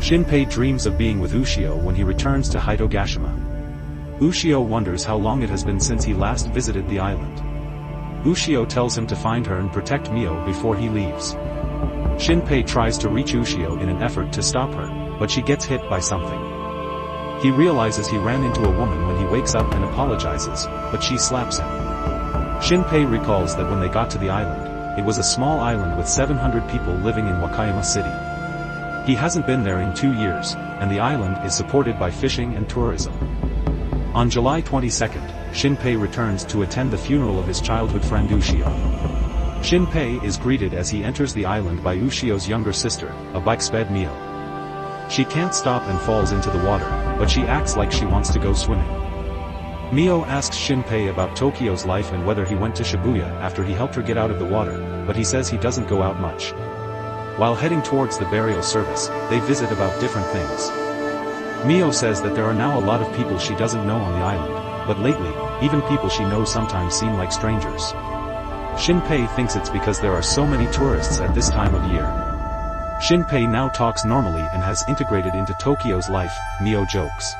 Shinpei dreams of being with Ushio when he returns to Hitogashima. Ushio wonders how long it has been since he last visited the island. Ushio tells him to find her and protect Mio before he leaves. Shinpei tries to reach Ushio in an effort to stop her, but she gets hit by something. He realizes he ran into a woman when he wakes up and apologizes, but she slaps him. Shinpei recalls that when they got to the island, it was a small island with 700 people living in Wakayama City. He hasn't been there in 2 years, and the island is supported by fishing and tourism. On July 22nd, Shinpei returns to attend the funeral of his childhood friend Ushio. Shinpei is greeted as he enters the island by Ushio's younger sister, a bike-sped Mio. She can't stop and falls into the water, but she acts like she wants to go swimming. Mio asks Shinpei about Tokyo's life and whether he went to Shibuya after he helped her get out of the water, but he says he doesn't go out much. While heading towards the burial service, they visit about different things. Mio says that there are now a lot of people she doesn't know on the island, but lately, even people she knows sometimes seem like strangers. Shinpei thinks it's because there are so many tourists at this time of year. Shinpei now talks normally and has integrated into Tokyo's life, Mio jokes.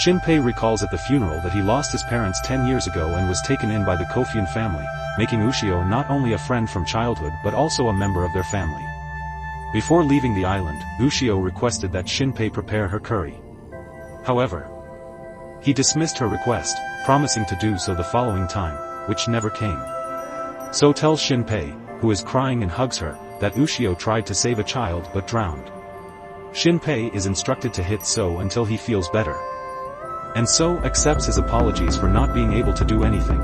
Shinpei recalls at the funeral that he lost his parents 10 years ago and was taken in by the Kofun family, making Ushio not only a friend from childhood but also a member of their family. Before leaving the island, Ushio requested that Shinpei prepare her curry. However, he dismissed her request, promising to do so the following time, which never came. So tells Shinpei, who is crying and hugs her, that Ushio tried to save a child but drowned. Shinpei is instructed to hit So until he feels better. And So accepts his apologies for not being able to do anything.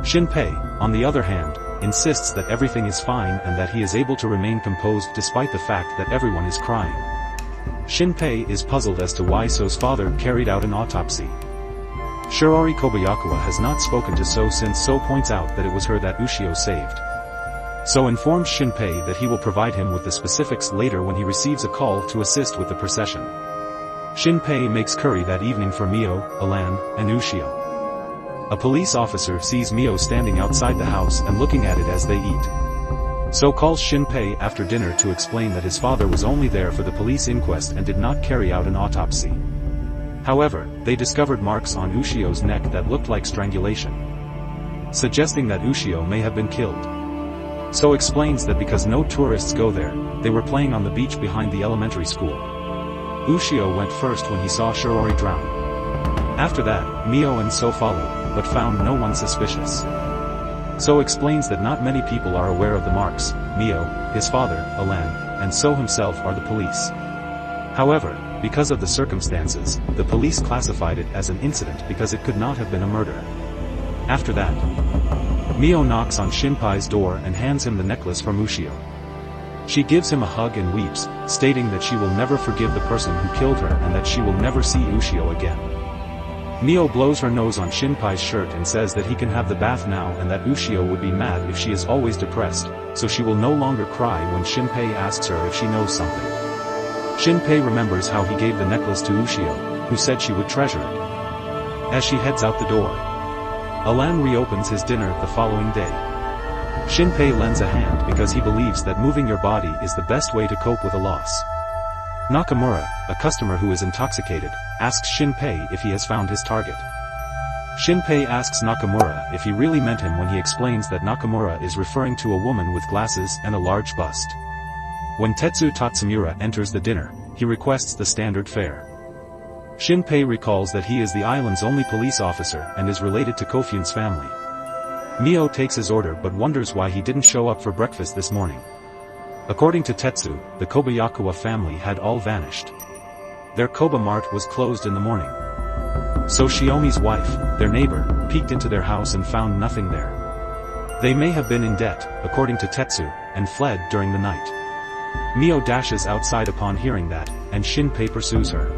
Shinpei, on the other hand, insists that everything is fine and that he is able to remain composed despite the fact that everyone is crying. Shinpei is puzzled as to why So's father carried out an autopsy. Shirori Kobayakawa has not spoken to So since So points out that it was her that Ushio saved. So informs Shinpei that he will provide him with the specifics later when he receives a call to assist with the procession. Shinpei makes curry that evening for Mio, Alan, and Ushio. A police officer sees Mio standing outside the house and looking at it as they eat. So calls Shinpei after dinner to explain that his father was only there for the police inquest and did not carry out an autopsy. However, they discovered marks on Ushio's neck that looked like strangulation, suggesting that Ushio may have been killed. So explains that because no tourists go there, they were playing on the beach behind the elementary school. Ushio went first when he saw Shirori drown. After that, Mio and So followed, but found no one suspicious. So explains that not many people are aware of the marks. Mio, his father, Alan, and So himself are the police. However, because of the circumstances, the police classified it as an incident because it could not have been a murder. After that, Mio knocks on Shinpei's door and hands him the necklace from Ushio. She gives him a hug and weeps, stating that she will never forgive the person who killed her and that she will never see Ushio again. Mio blows her nose on Shinpei's shirt and says that he can have the bath now and that Ushio would be mad if she is always depressed, so she will no longer cry when Shinpei asks her if she knows something. Shinpei remembers how he gave the necklace to Ushio, who said she would treasure it. As she heads out the door, Alan reopens his dinner the following day. Shinpei lends a hand because he believes that moving your body is the best way to cope with a loss. Nakamura, a customer who is intoxicated, asks Shinpei if he has found his target. Shinpei asks Nakamura if he really meant him when he explains that Nakamura is referring to a woman with glasses and a large bust. When Tetsu Tatsumura enters the dinner, he requests the standard fare. Shinpei recalls that he is the island's only police officer and is related to Kofun's family. Mio takes his order but wonders why he didn't show up for breakfast this morning. According to Tetsu, the Kobayakawa family had all vanished. Their Koba mart was closed in the morning. So Shiomi's wife, their neighbor, peeked into their house and found nothing there. They may have been in debt, according to Tetsu, and fled during the night. Mio dashes outside upon hearing that, and Shinpei pursues her.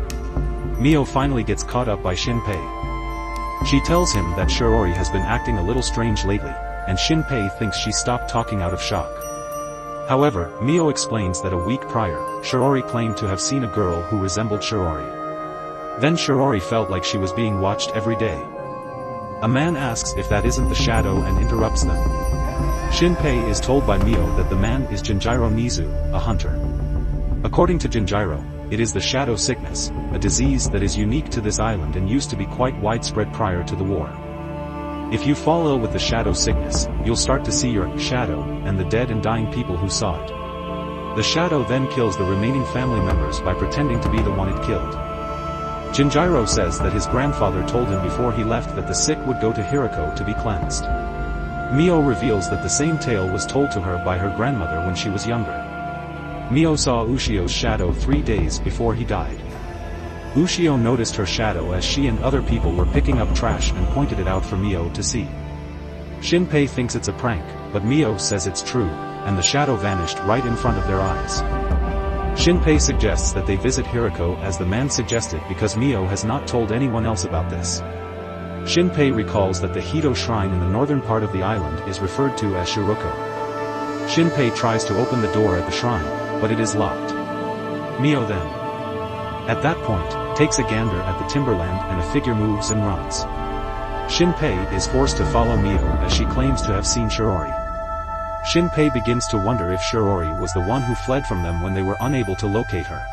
Mio finally gets caught up by Shinpei. She tells him that Shirori has been acting a little strange lately, and Shinpei thinks she stopped talking out of shock. However, Mio explains that a week prior, Shirori claimed to have seen a girl who resembled Shirori. Then Shirori felt like she was being watched every day. A man asks if that isn't the shadow and interrupts them. Shinpei is told by Mio that the man is Jinjiro Nizu, a hunter. According to Jinjiro, it is the shadow sickness, a disease that is unique to this island and used to be quite widespread prior to the war. If you fall ill with the shadow sickness, you'll start to see your shadow and the dead and dying people who saw it. The shadow then kills the remaining family members by pretending to be the one it killed. Jinjiro says that his grandfather told him before he left that the sick would go to Hirako to be cleansed. Mio reveals that the same tale was told to her by her grandmother when she was younger. Mio saw Ushio's shadow 3 days before he died. Ushio noticed her shadow as she and other people were picking up trash and pointed it out for Mio to see. Shinpei thinks it's a prank, but Mio says it's true, and the shadow vanished right in front of their eyes. Shinpei suggests that they visit Hirako as the man suggested because Mio has not told anyone else about this. Shinpei recalls that the Hito shrine in the northern part of the island is referred to as Shiroko. Shinpei tries to open the door at the shrine, but it is locked. Mio then, at that point, takes a gander at the timberland and a figure moves and runs. Shinpei is forced to follow Mio as she claims to have seen Shirori. Shinpei begins to wonder if Shirori was the one who fled from them when they were unable to locate her.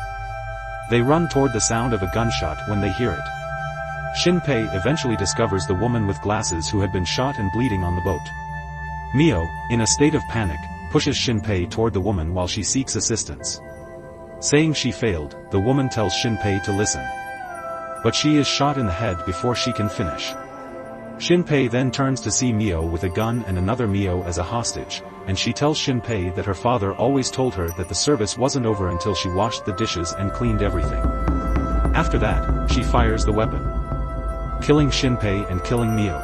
They run toward the sound of a gunshot when they hear it. Shinpei eventually discovers the woman with glasses who had been shot and bleeding on the boat. Mio, in a state of panic, pushes Shinpei toward the woman while she seeks assistance. Saying she failed, the woman tells Shinpei to listen. But she is shot in the head before she can finish. Shinpei then turns to see Mio with a gun and another Mio as a hostage, and she tells Shinpei that her father always told her that the service wasn't over until she washed the dishes and cleaned everything. After that, she fires the weapon, killing Shinpei and killing Mio.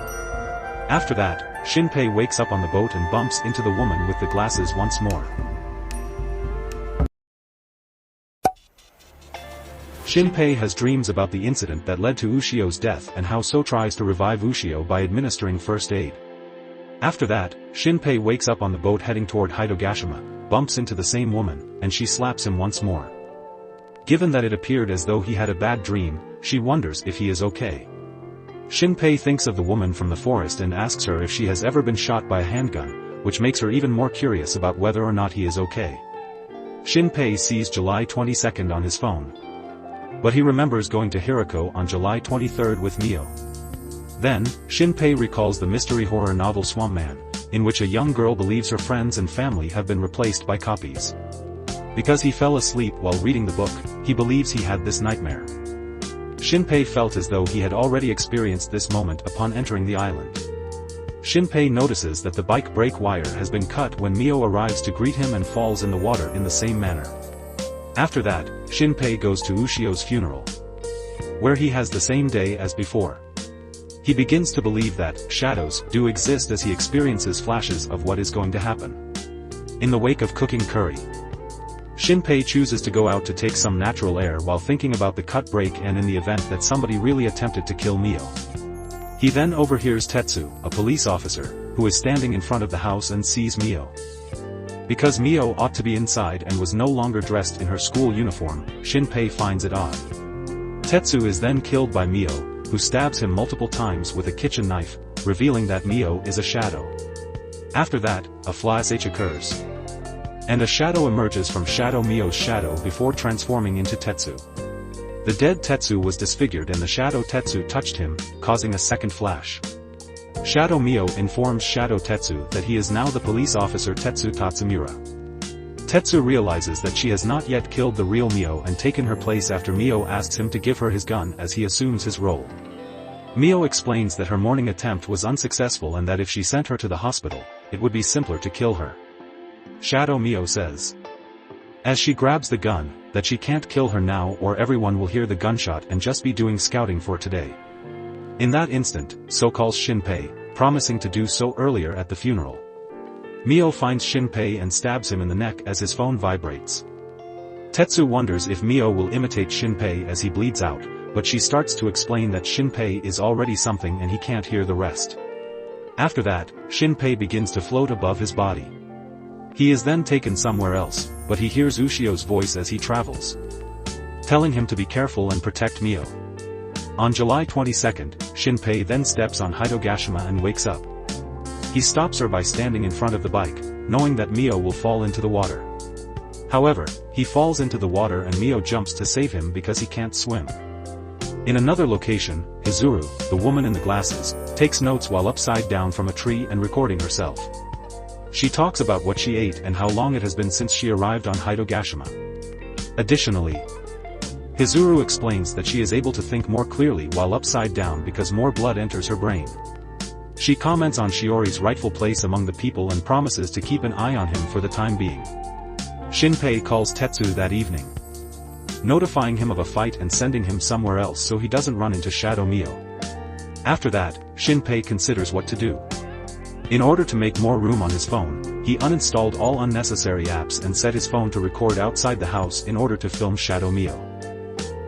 After that, Shinpei wakes up on the boat and bumps into the woman with the glasses once more. Shinpei has dreams about the incident that led to Ushio's death and how So tries to revive Ushio by administering first aid. After that, Shinpei wakes up on the boat heading toward Hitogashima, bumps into the same woman, and she slaps him once more. Given that it appeared as though he had a bad dream, she wonders if he is okay. Shinpei thinks of the woman from the forest and asks her if she has ever been shot by a handgun, which makes her even more curious about whether or not he is okay. Shinpei sees July 22nd on his phone. But he remembers going to Hirako on July 23rd with Mio. Then, Shinpei recalls the mystery horror novel Swamp Man, in which a young girl believes her friends and family have been replaced by copies. Because he fell asleep while reading the book, he believes he had this nightmare. Shinpei felt as though he had already experienced this moment upon entering the island. Shinpei notices that the bike brake wire has been cut when Mio arrives to greet him and falls in the water in the same manner. After that, Shinpei goes to Ushio's funeral, where he has the same day as before. He begins to believe that shadows do exist as he experiences flashes of what is going to happen. In the wake of cooking curry, Shinpei chooses to go out to take some natural air while thinking about the cut brake and in the event that somebody really attempted to kill Mio. He then overhears Tetsu, a police officer, who is standing in front of the house and sees Mio. Because Mio ought to be inside and was no longer dressed in her school uniform, Shinpei finds it odd. Tetsu is then killed by Mio, who stabs him multiple times with a kitchen knife, revealing that Mio is a shadow. After that, a flash occurs, and a shadow emerges from Shadow Mio's shadow before transforming into Tetsu. The dead Tetsu was disfigured and the shadow Tetsu touched him, causing a second flash. Shadow Mio informs Shadow Tetsu that he is now the police officer Tetsu Tatsumura. Tetsu realizes that she has not yet killed the real Mio and taken her place after Mio asks him to give her his gun as he assumes his role. Mio explains that her morning attempt was unsuccessful and that if she sent her to the hospital, it would be simpler to kill her. Shadow Mio says, as she grabs the gun, that she can't kill her now or everyone will hear the gunshot and just be doing scouting for today. In that instant, So calls Shinpei, promising to do so earlier at the funeral. Mio finds Shinpei and stabs him in the neck as his phone vibrates. Tetsu wonders if Mio will imitate Shinpei as he bleeds out, but she starts to explain that Shinpei is already something and he can't hear the rest. After that, Shinpei begins to float above his body. He is then taken somewhere else, but he hears Ushio's voice as he travels, telling him to be careful and protect Mio. On July 22nd, Shinpei then steps on Hitogashima and wakes up. He stops her by standing in front of the bike, knowing that Mio will fall into the water. However, he falls into the water and Mio jumps to save him because he can't swim. In another location, Hizuru, the woman in the glasses, takes notes while upside down from a tree and recording herself. She talks about what she ate and how long it has been since she arrived on Hitogashima. Additionally, Hizuru explains that she is able to think more clearly while upside down because more blood enters her brain. She comments on Shiori's rightful place among the people and promises to keep an eye on him for the time being. Shinpei calls Tetsu that evening, notifying him of a fight and sending him somewhere else so he doesn't run into Shadow Mio. After that, Shinpei considers what to do. In order to make more room on his phone, he uninstalled all unnecessary apps and set his phone to record outside the house in order to film Shadow Mio.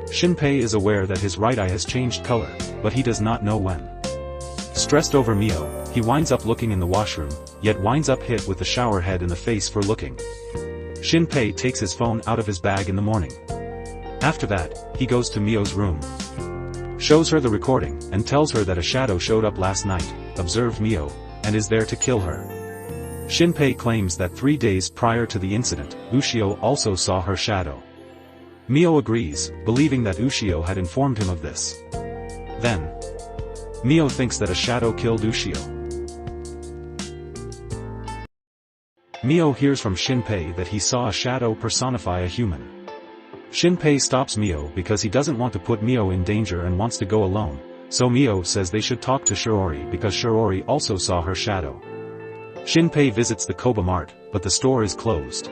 Shinpei is aware that his right eye has changed color, but he does not know when. Stressed over Mio, he winds up looking in the washroom, yet winds up hit with the shower head in the face for looking. Shinpei takes his phone out of his bag in the morning. After that, he goes to Mio's room, shows her the recording, and tells her that a shadow showed up last night, observed Mio, and is there to kill her. Shinpei claims that 3 days prior to the incident, Ushio also saw her shadow. Mio agrees, believing that Ushio had informed him of this. Then, Mio thinks that a shadow killed Ushio. Mio hears from Shinpei that he saw a shadow personify a human. Shinpei stops Mio because he doesn't want to put Mio in danger and wants to go alone, so Mio says they should talk to Shiori because Shiori also saw her shadow. Shinpei visits the Koba Mart, but the store is closed.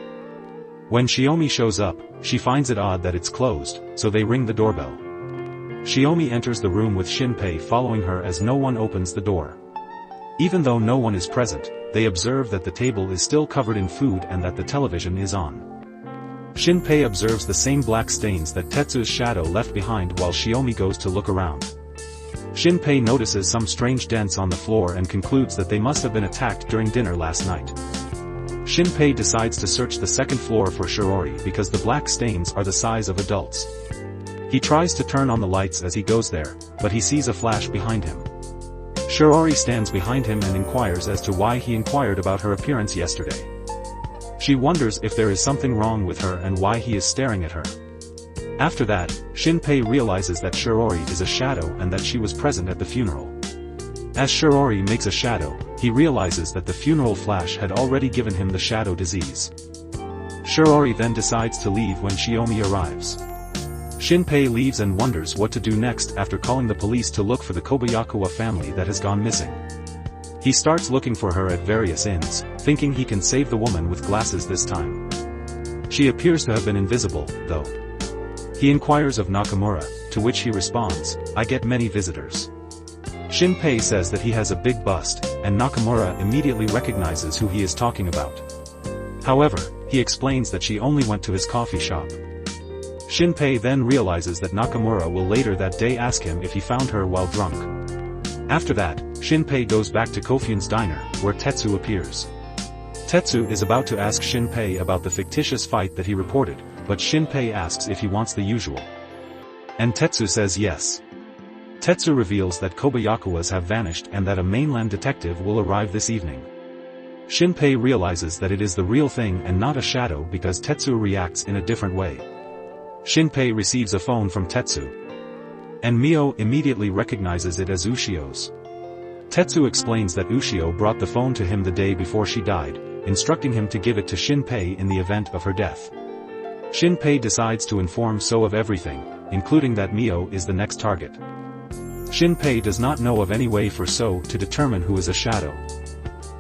When Shiomi shows up, she finds it odd that it's closed, so they ring the doorbell. Shiomi enters the room with Shinpei following her as no one opens the door. Even though no one is present, they observe that the table is still covered in food and that the television is on. Shinpei observes the same black stains that Tetsu's shadow left behind while Shiomi goes to look around. Shinpei notices some strange dents on the floor and concludes that they must have been attacked during dinner last night. Shinpei decides to search the second floor for Shiori because the black stains are the size of adults. He tries to turn on the lights as he goes there, but he sees a flash behind him. Shiori stands behind him and inquires as to why he inquired about her appearance yesterday. She wonders if there is something wrong with her and why he is staring at her. After that, Shinpei realizes that Shiori is a shadow and that she was present at the funeral. As Shiori makes a shadow, he realizes that the funeral flash had already given him the shadow disease. Shiori then decides to leave when Shiomi arrives. Shinpei leaves and wonders what to do next after calling the police to look for the Kobayakawa family that has gone missing. He starts looking for her at various inns, thinking he can save the woman with glasses this time. She appears to have been invisible, though. He inquires of Nakamura, to which he responds, "I get many visitors." Shinpei says that he has a big bust, and Nakamura immediately recognizes who he is talking about. However, he explains that she only went to his coffee shop. Shinpei then realizes that Nakamura will later that day ask him if he found her while drunk. After that, Shinpei goes back to Kofune's diner, where Tetsu appears. Tetsu is about to ask Shinpei about the fictitious fight that he reported, but Shinpei asks if he wants the usual. And Tetsu says yes. Tetsu reveals that Kobayakawas have vanished and that a mainland detective will arrive this evening. Shinpei realizes that it is the real thing and not a shadow because Tetsu reacts in a different way. Shinpei receives a phone from Tetsu, and Mio immediately recognizes it as Ushio's. Tetsu explains that Ushio brought the phone to him the day before she died, instructing him to give it to Shinpei in the event of her death. Shinpei decides to inform So of everything, including that Mio is the next target. Shinpei does not know of any way for So to determine who is a shadow.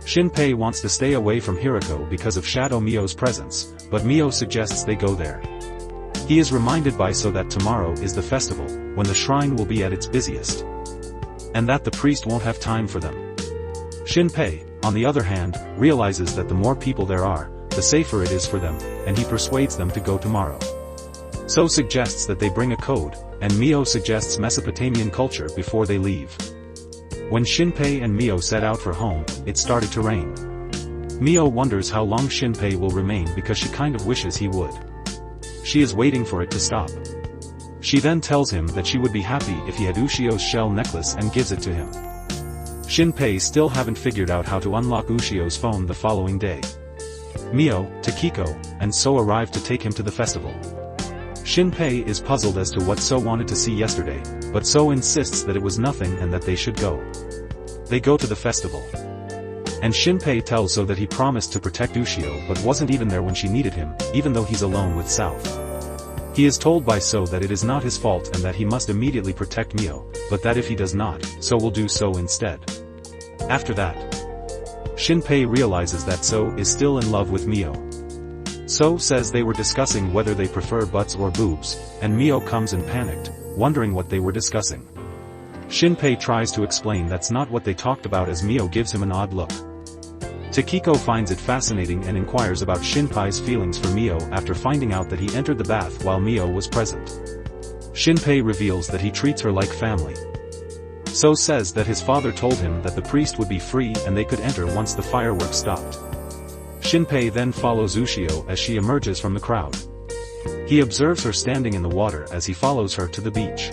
Shinpei wants to stay away from Hirako because of Shadow Mio's presence, but Mio suggests they go there. He is reminded by So that tomorrow is the festival, when the shrine will be at its busiest, and that the priest won't have time for them. Shinpei, on the other hand, realizes that the more people there are, the safer it is for them, and he persuades them to go tomorrow. So suggests that they bring a code, and Mio suggests Mesopotamian culture before they leave. When Shinpei and Mio set out for home, it started to rain. Mio wonders how long Shinpei will remain because she kind of wishes he would. She is waiting for it to stop. She then tells him that she would be happy if he had Ushio's shell necklace and gives it to him. Shinpei still haven't figured out how to unlock Ushio's phone the following day. Mio, Takiko, and So arrive to take him to the festival. Shinpei is puzzled as to what So wanted to see yesterday, but So insists that it was nothing and that they should go. They go to the festival. And Shinpei tells So that he promised to protect Ushio but wasn't even there when she needed him, even though he's alone with South. He is told by So that it is not his fault and that he must immediately protect Mio, but that if he does not, So will do so instead. After that, Shinpei realizes that So is still in love with Mio. So says they were discussing whether they prefer butts or boobs, and Mio comes in panicked, wondering what they were discussing. Shinpei tries to explain that's not what they talked about as Mio gives him an odd look. Takiko finds it fascinating and inquires about Shinpei's feelings for Mio after finding out that he entered the bath while Mio was present. Shinpei reveals that he treats her like family. So says that his father told him that the priest would be free and they could enter once the fireworks stopped. Shinpei then follows Ushio as she emerges from the crowd. He observes her standing in the water as he follows her to the beach.